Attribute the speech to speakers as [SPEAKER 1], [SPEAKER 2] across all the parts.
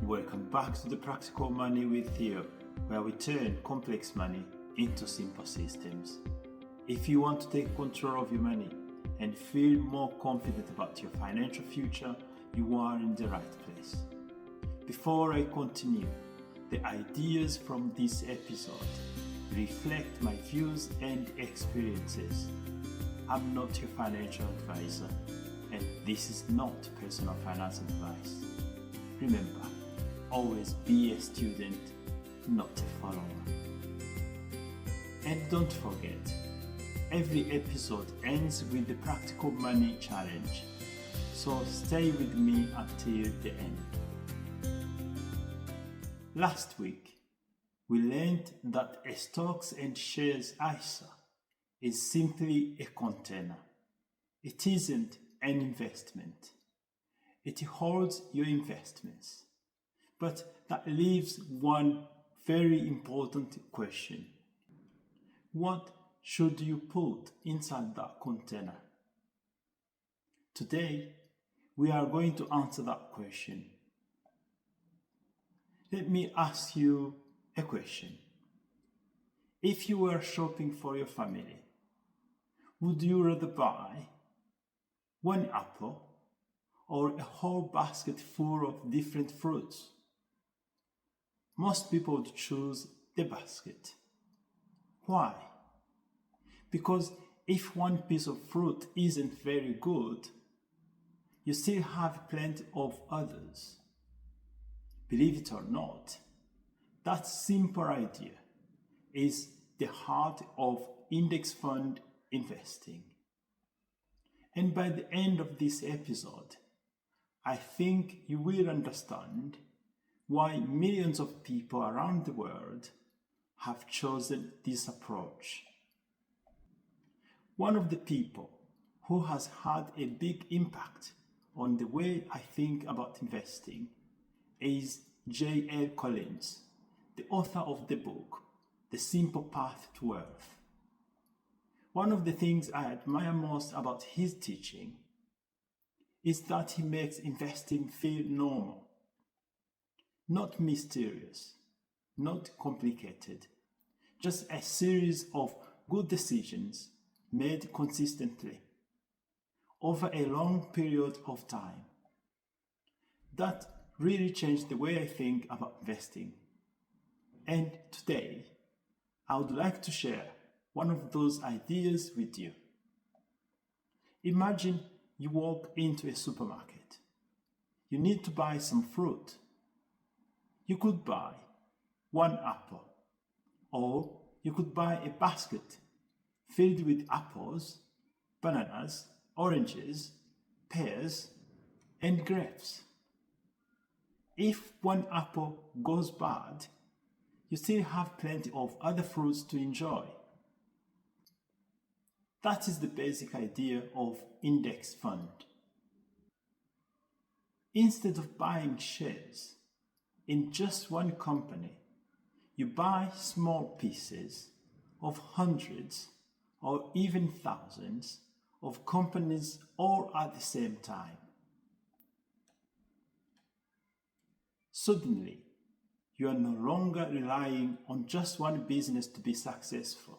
[SPEAKER 1] Welcome back to the Practical Money with Theo, where we turn complex money into simple systems. If you want to take control of your money and feel more confident about your financial future, you are in the right place. Before I continue, the ideas from this episode reflect my views and experiences. I'm not your financial advisor, and this is not personal finance advice. Remember, always be a student, not a follower. And don't forget, every episode ends with the Practical Money Challenge, so stay with me until the end. Last week, we learned that a stocks and shares ISA is simply a container. It isn't an investment. It holds your investments. But that leaves one very important question. What should you put inside that container? Today, we are going to answer that question. Let me ask you a question. If you were shopping for your family, would you rather buy one apple or a whole basket full of different fruits? Most people would choose the basket. Why? Because if one piece of fruit isn't very good, you still have plenty of others. Believe it or not, that simple idea is the heart of index fund investing. And by the end of this episode, I think you will understand why millions of people around the world have chosen this approach. One of the people who has had a big impact on the way I think about investing is J.L. Collins, the author of the book, The Simple Path to Wealth. One of the things I admire most about his teaching is that he makes investing feel normal. Not mysterious, not complicated, just a series of good decisions made consistently over a long period of time. That really changed the way I think about investing. And today, I would like to share one of those ideas with you. Imagine you walk into a supermarket. You need to buy some fruit. You could buy one apple, or you could buy a basket filled with apples, bananas, oranges, pears, and grapes. If one apple goes bad, you still have plenty of other fruits to enjoy. That is the basic idea of index fund. Instead of buying shares in just one company, you buy small pieces of hundreds or even thousands of companies all at the same time. Suddenly, you are no longer relying on just one business to be successful.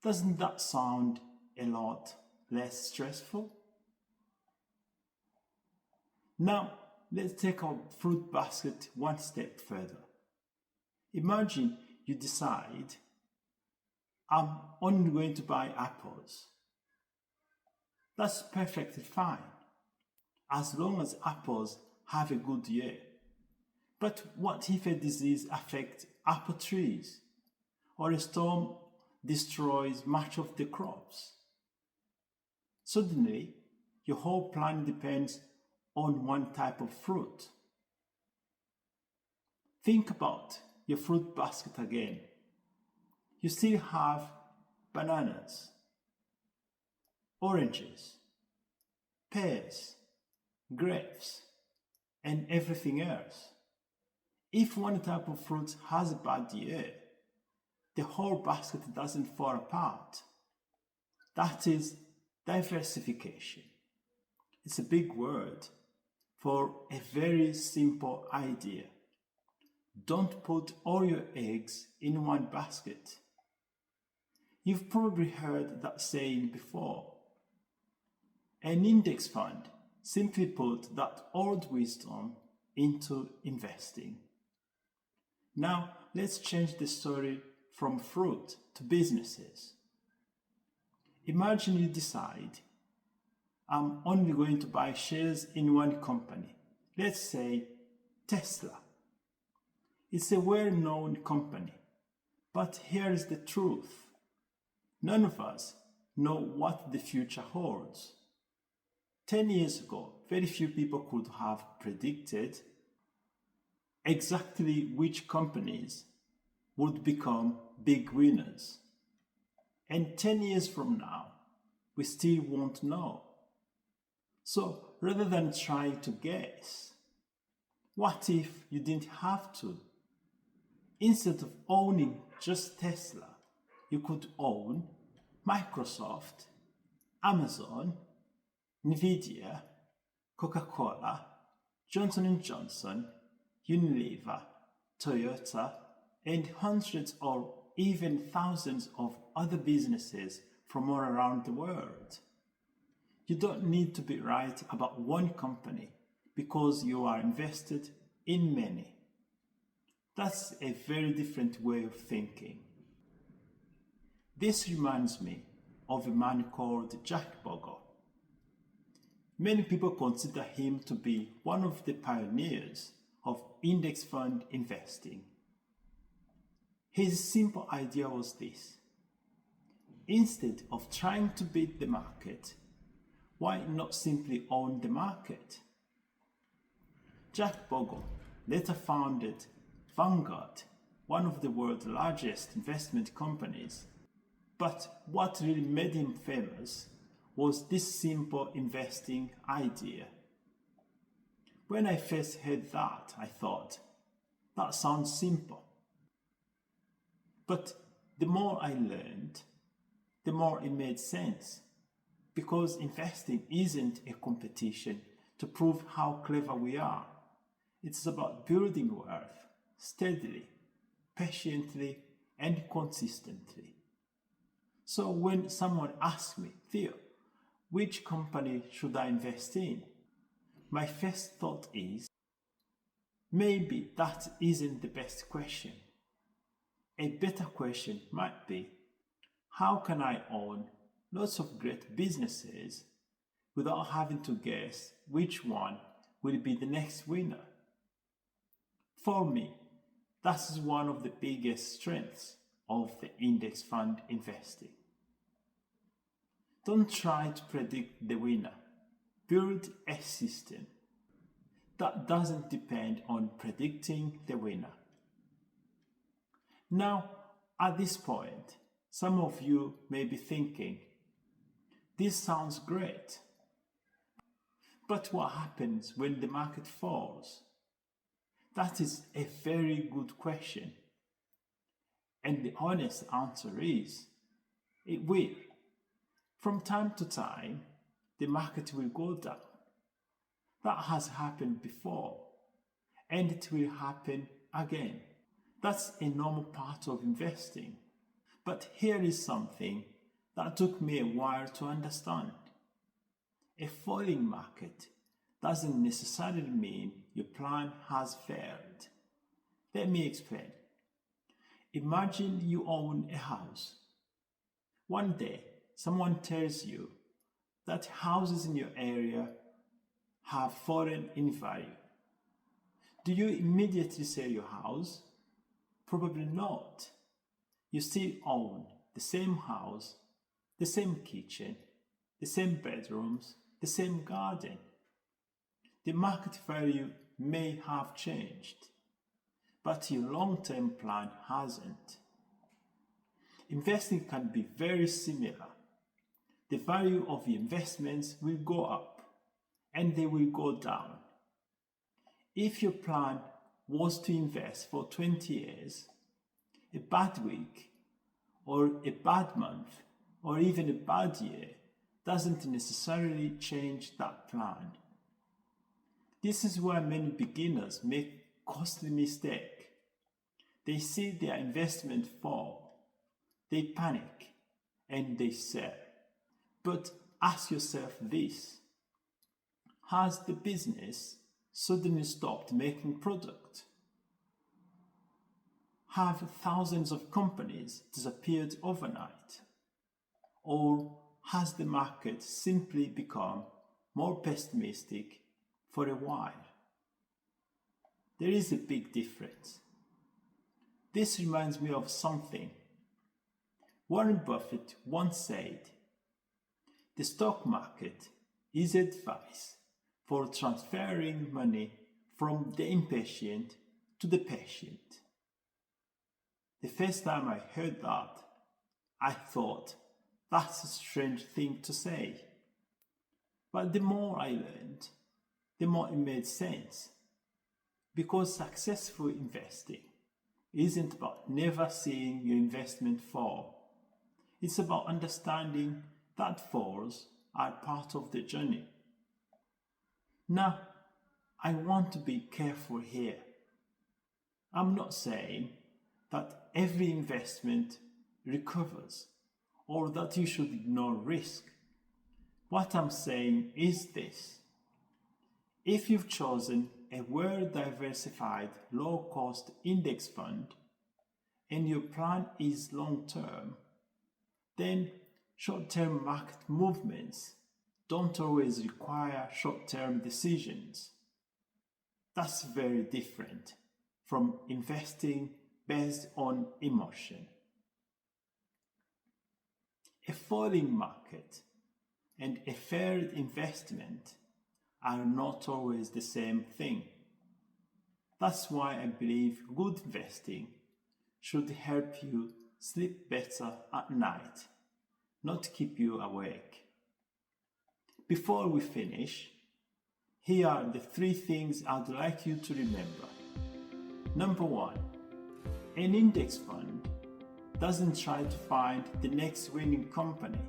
[SPEAKER 1] Doesn't that sound a lot less stressful? Now, let's take our fruit basket one step further. Imagine you decide, I'm only going to buy apples. That's perfectly fine, as long as apples have a good year. But what if a disease affects apple trees, or a storm destroys much of the crops? Suddenly, your whole plan depends on one type of fruit. Think about your fruit basket again. You still have bananas, oranges, pears, grapes, and everything else. If one type of fruit has a bad year, the whole basket doesn't fall apart. That is diversification. It's a big word. for a very simple idea. Don't put all your eggs in one basket. You've probably heard that saying before. An index fund simply put that old wisdom into investing. Now, let's change the story from fruit to businesses. Imagine you decide, I'm only going to buy shares in one company. Let's say Tesla. It's a well-known company, but here is the truth. None of us know what the future holds. 10 years ago, very few people could have predicted exactly which companies would become big winners. And 10 years from now, we still won't know. So rather than trying to guess, what if you didn't have to? Instead of owning just Tesla, you could own Microsoft, Amazon, Nvidia, Coca-Cola, Johnson & Johnson, Unilever, Toyota, and hundreds or even thousands of other businesses from all around the world. You don't need to be right about one company because you are invested in many. That's a very different way of thinking. This reminds me of a man called Jack Bogle. Many people consider him to be one of the pioneers of index fund investing. His simple idea was this: instead of trying to beat the market, why not simply own the market? Jack Bogle later founded Vanguard, one of the world's largest investment companies. But what really made him famous was this simple investing idea. When I first heard that, I thought, that sounds simple. But the more I learned, the more it made sense. Because investing isn't a competition to prove how clever we are. It's about building wealth steadily, patiently, and consistently. So when someone asks me, Theo, which company should I invest in? My first thought is, maybe that isn't the best question. A better question might be, how can I own lots of great businesses without having to guess which one will be the next winner? For me, that is one of the biggest strengths of the index fund investing. Don't try to predict the winner. Build a system that doesn't depend on predicting the winner. Now, at this point, some of you may be thinking, this sounds great, but what happens when the market falls? That is a very good question. And the honest answer is, it will. From time to time, the market will go down. That has happened before, and it will happen again. That's a normal part of investing. But here is something that took me a while to understand. A falling market doesn't necessarily mean your plan has failed. Let me explain. Imagine you own a house. One day, someone tells you that houses in your area have fallen in value. Do you immediately sell your house? Probably not. You still own the same house, the same kitchen, the same bedrooms, the same garden. The market value may have changed, but your long-term plan hasn't. Investing can be very similar. The value of the investments will go up and they will go down. If your plan was to invest for 20 years, a bad week or a bad month or even a bad year doesn't necessarily change that plan. This is why many beginners make costly mistake. They see their investment fall, they panic, and they sell. But ask yourself this: has the business suddenly stopped making product? Have thousands of companies disappeared overnight? Or has the market simply become more pessimistic for a while? There is a big difference. This reminds me of something. Warren Buffett once said, "The stock market is advice for transferring money from the impatient to the patient." The first time I heard that, I thought, that's a strange thing to say. But the more I learned, the more it made sense. Because successful investing isn't about never seeing your investment fall. It's about understanding that falls are part of the journey. Now, I want to be careful here. I'm not saying that every investment recovers or that you should ignore risk. What I'm saying is this: if you've chosen a well-diversified, low-cost index fund and your plan is long-term, then short-term market movements don't always require short-term decisions. That's very different from investing based on emotion. A falling market and a failed investment are not always the same thing. That's why I believe good investing should help you sleep better at night, not keep you awake. Before we finish, here are the 3 things I'd like you to remember. Number 1, an index fund doesn't try to find the next winning company.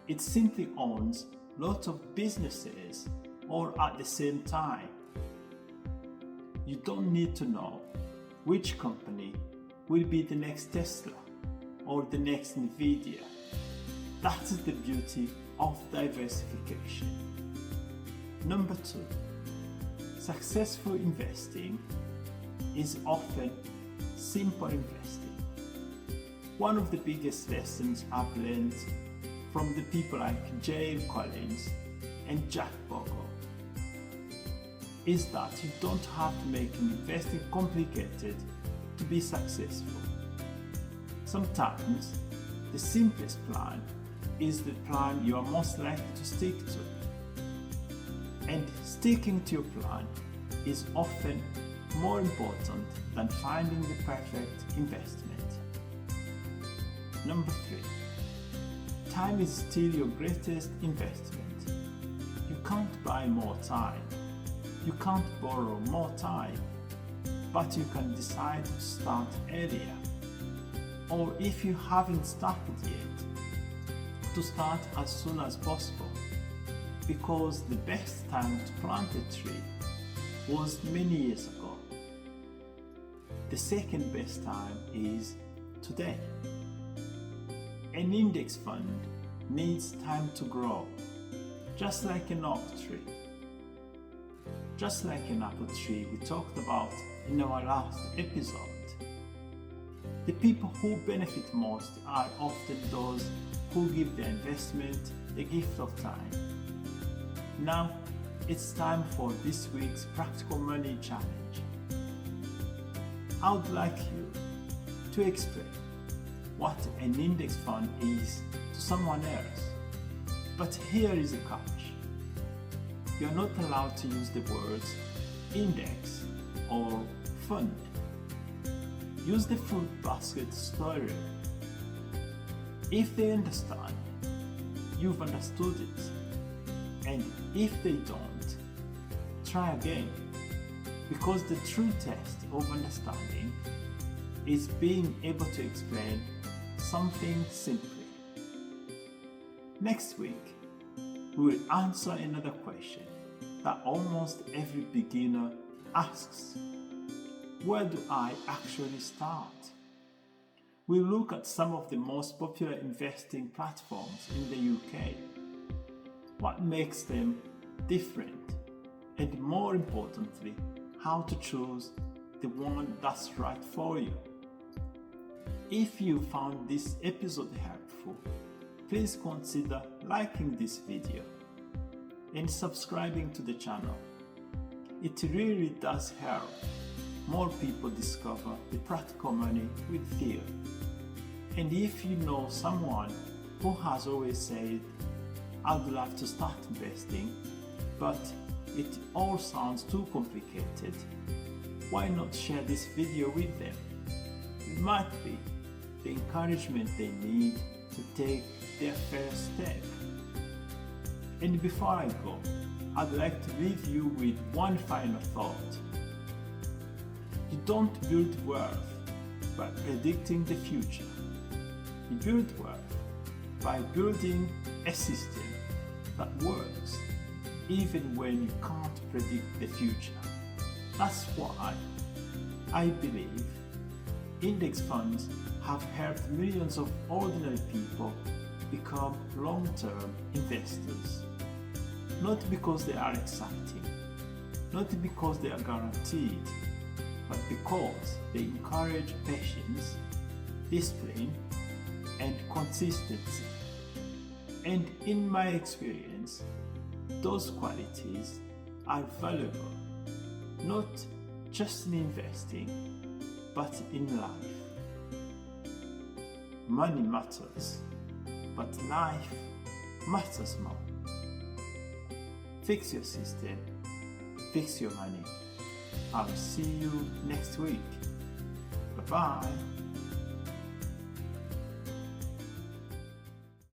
[SPEAKER 1] It simply owns lots of businesses all at the same time. You don't need to know which company will be the next Tesla or the next Nvidia. That is the beauty of diversification. Number 2, successful investing is often simple investing. One of the biggest lessons I've learned from the people like Jay Collins and Jack Bogle is that you don't have to make investing complicated to be successful. Sometimes the simplest plan is the plan you are most likely to stick to. And sticking to your plan is often more important than finding the perfect investment. Number 3, time is still your greatest investment. You can't buy more time. You can't borrow more time. But you can decide to start earlier. Or if you haven't started yet, to start as soon as possible. Because the best time to plant a tree was many years ago. The second best time is today. An index fund needs time to grow, just like an oak tree. Just like an apple tree we talked about in our last episode. The people who benefit most are often those who give their investment the gift of time. Now, it's time for this week's Practical Money Challenge. I would like you to explain what an index fund is to someone else. But here is a catch. You are not allowed to use the words index or fund. Use the fruit basket story. If they understand, you've understood it. And if they don't, try again. Because the true test of understanding is being able to explain something simply. Next week, we will answer another question that almost every beginner asks. Where do I actually start? We look at some of the most popular investing platforms in the UK. What makes them different? And more importantly, how to choose the one that's right for you. If you found this episode helpful, please consider liking this video and subscribing to the channel. It really does help more people discover the practical money with Theo. And if you know someone who has always said, I'd love to start investing, but it all sounds too complicated, why not share this video with them? It might be the encouragement they need to take their first step. And before I go, I'd like to leave you with one final thought. You don't build wealth by predicting the future. You build wealth by building a system that works even when you can't predict the future. That's why I believe index funds have helped millions of ordinary people become long-term investors. Not because they are exciting, not because they are guaranteed, but because they encourage patience, discipline, and consistency. And in my experience, those qualities are valuable, not just in investing, but in life. Money matters, but life matters more. Fix your system, fix your money. I'll see you next week. Bye-bye.